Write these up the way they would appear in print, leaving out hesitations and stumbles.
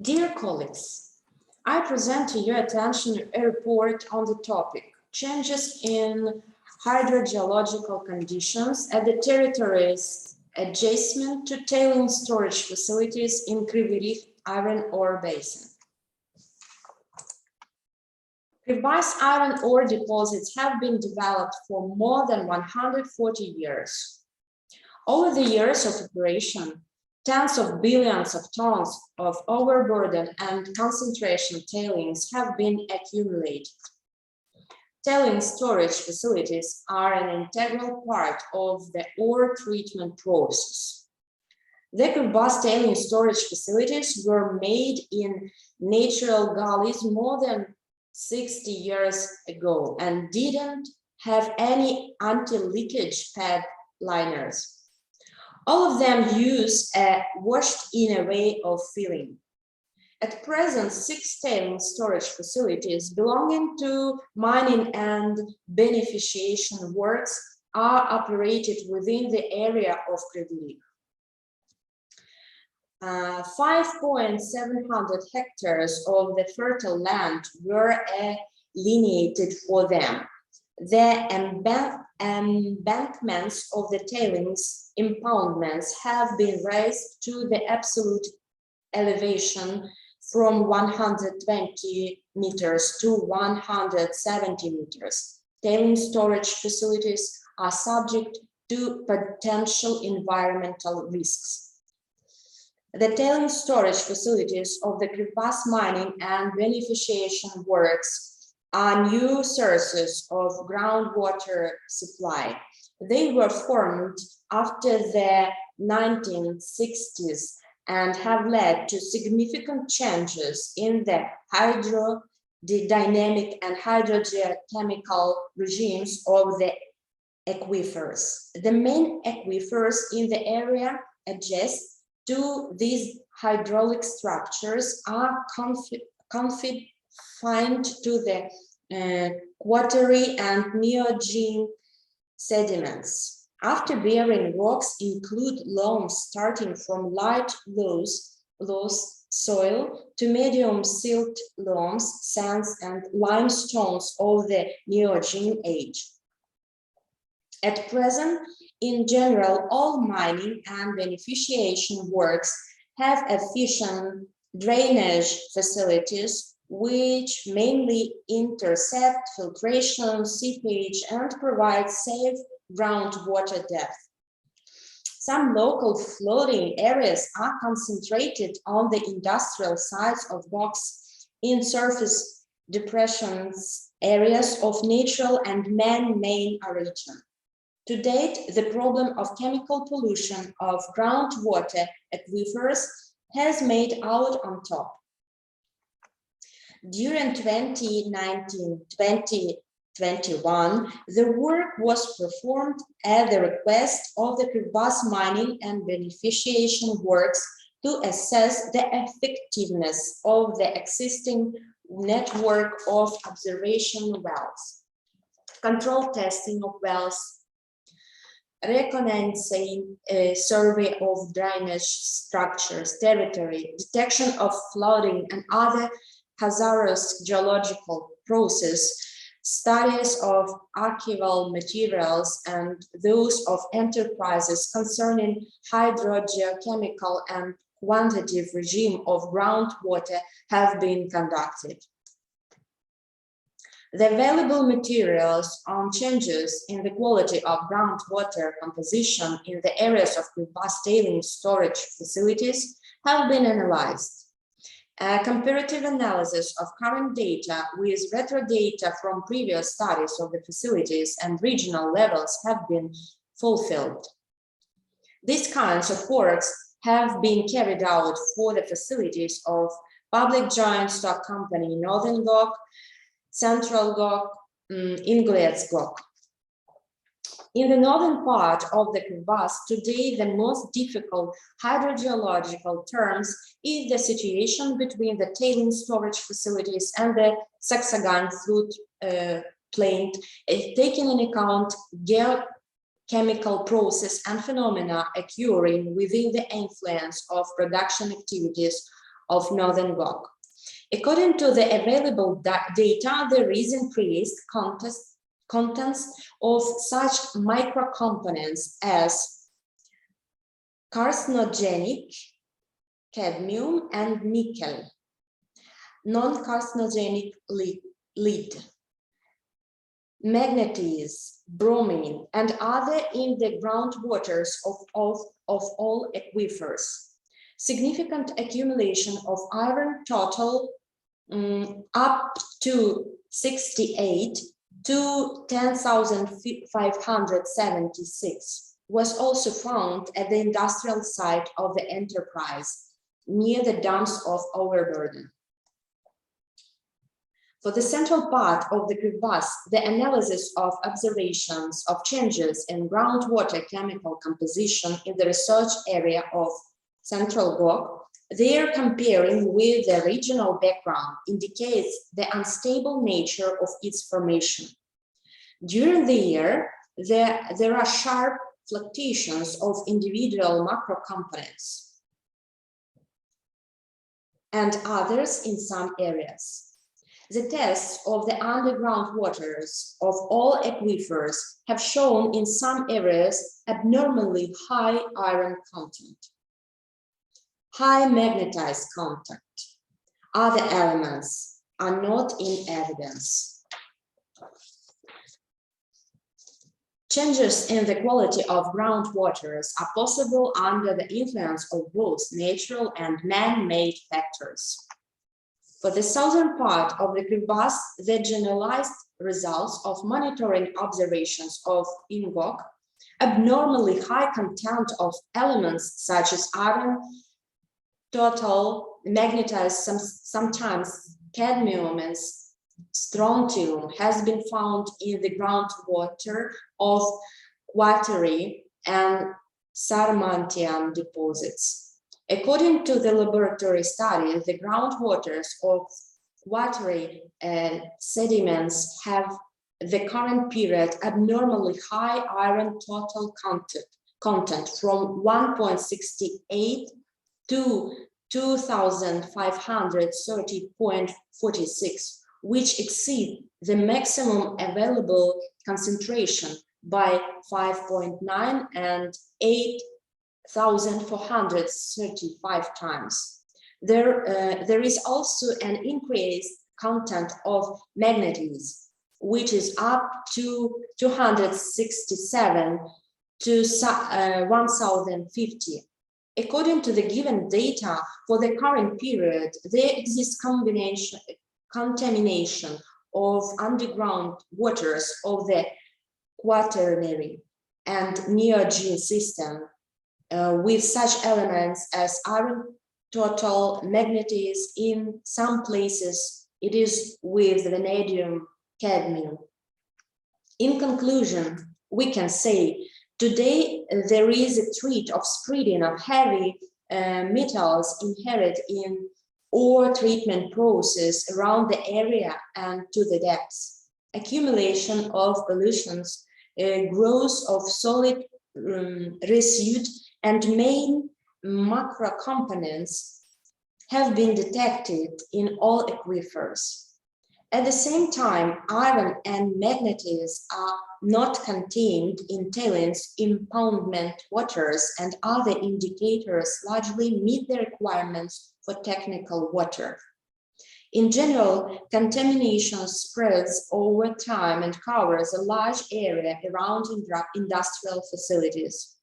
Dear colleagues, I present to your attention a report on the topic changes in hydrogeological conditions at the territories adjacent to tailings storage facilities in Kryvyi Rih iron ore basin. Kryvyi's iron ore deposits have been developed for more than 140 years. Over the years of operation, tens of billions of tons of overburden and concentration tailings have been accumulated. Tailings storage facilities are an integral part of the ore treatment process. The Kryvyi tailings storage facilities were made in natural gullies more than 60 years ago and didn't have any anti-leakage pad liners. All of them use a washed-in way of filling. At present, 6 tailings storage facilities belonging to mining and beneficiation works are operated within the area of Kryvyi Rih. 5,700 hectares of the fertile land were alienated for them. The embankments of the tailings impoundments have been raised to the absolute elevation from 120 meters to 170 meters. Tailings storage facilities are subject to potential environmental risks. The tailings storage facilities of the Kryvyi mining and beneficiation works are new sources of groundwater supply. They were formed after the 1960s and have led to significant changes in the hydrodynamic and hydrogeological regimes of the aquifers. The main aquifers in the area adjacent to these hydraulic structures are confined to the quaternary and neogene sediments. After-bearing rocks include loams starting from light loess soil to medium silt loams, sands, and limestones of the Neogene age. At present, in general, all mining and beneficiation works have efficient drainage facilities which mainly intercept filtration, seepage, and provide safe groundwater depth. Some local flooding areas are concentrated on the industrial sites of rocks in surface depressions, areas of natural and man-made origin. To date, the problem of chemical pollution of groundwater aquifers has made out on top. During 2019-2021, the work was performed at the request of the Kryvyi mining and beneficiation works to assess the effectiveness of the existing network of observation wells, control testing of wells, reconnaissance survey of drainage structures, territory, detection of flooding and other hazardous geological process, studies of archival materials and those of enterprises concerning hydrogeochemical and quantitative regime of groundwater have been conducted. The available materials on changes in the quality of groundwater composition in the areas of Kryvyi tailings storage facilities have been analyzed. A comparative analysis of current data with retro data from previous studies of the facilities and regional levels have been fulfilled. These kinds of works have been carried out for the facilities of public joint stock company Northern GOC, Central GOC, Inglets GOC. In the northern part of the Kryvyi, today the most difficult hydrogeological terms is the situation between the tailings storage facilities and the Saxagan flood plain, taking into account geochemical process and phenomena occurring within the influence of production activities of Northern Gok. According to the available data, there is increased contents of such microcomponents as carcinogenic cadmium and nickel, non-carcinogenic lead, manganese, bromine, and other in the groundwaters of all aquifers. Significant accumulation of iron total up to 68 to 10,576 was also found at the industrial site of the enterprise near the dumps of overburden. For the central part of the crevasse, the analysis of observations of changes in groundwater chemical composition in the research area of Central Gok, there comparing with the regional background, indicates the unstable nature of its formation. During the year, there are sharp fluctuations of individual macro components and others in some areas. The tests of the underground waters of all aquifers have shown in some areas abnormally high iron content, high magnetized content. Other elements are not in evidence. Changes in the quality of groundwaters are possible under the influence of both natural and man-made factors. For the southern part of the crevasse, the generalized results of monitoring observations of Ingok, abnormally high content of elements such as iron, total, magnetized, sometimes cadmium and strontium has been found in the groundwater of Kryvyi and Sarmantian deposits. According to the laboratory studies, the groundwaters of watery sediments have the current period abnormally high iron total content from 1.68 to 2,530.46, which exceed the maximum available concentration by 5.9 and 8,435 times. There is also an increased content of manganese, which is up to 267 to 1,050. According to the given data for the current period, there exists contamination of underground waters of the Quaternary and Neogene system with such elements as iron total, manganese. In some places it is with vanadium, cadmium. In conclusion, we can say today there is a threat of spreading of heavy metals inherent in ore treatment process around the area and to the depths. Accumulation of pollutions, growth of solid residue and main macro components have been detected in all aquifers. At the same time, iron and manganese are not contained in tailings impoundment waters, and other indicators largely meet the requirements for technical water. In general, contamination spreads over time and covers a large area around industrial facilities.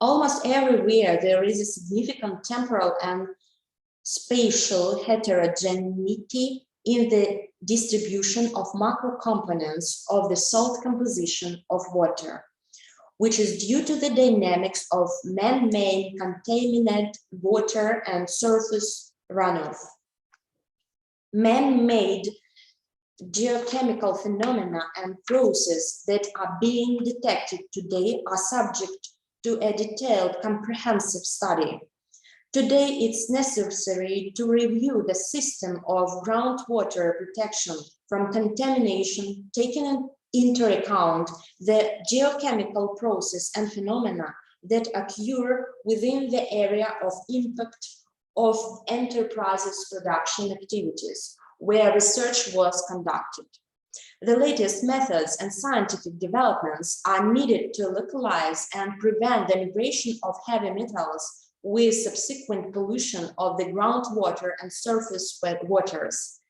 Almost everywhere there is a significant temporal and spatial heterogeneity in the distribution of macro components of the salt composition of water, which is due to the dynamics of man-made contaminated water and surface runoff. Man-made geochemical phenomena and processes that are being detected today are subject to a detailed, comprehensive study. Today, it's necessary to review the system of groundwater protection from contamination, taking into account the geochemical process and phenomena that occur within the area of impact of enterprises' production activities, where research was conducted. The latest methods and scientific developments are needed to localize and prevent the migration of heavy metals with subsequent pollution of the groundwater and surface waters.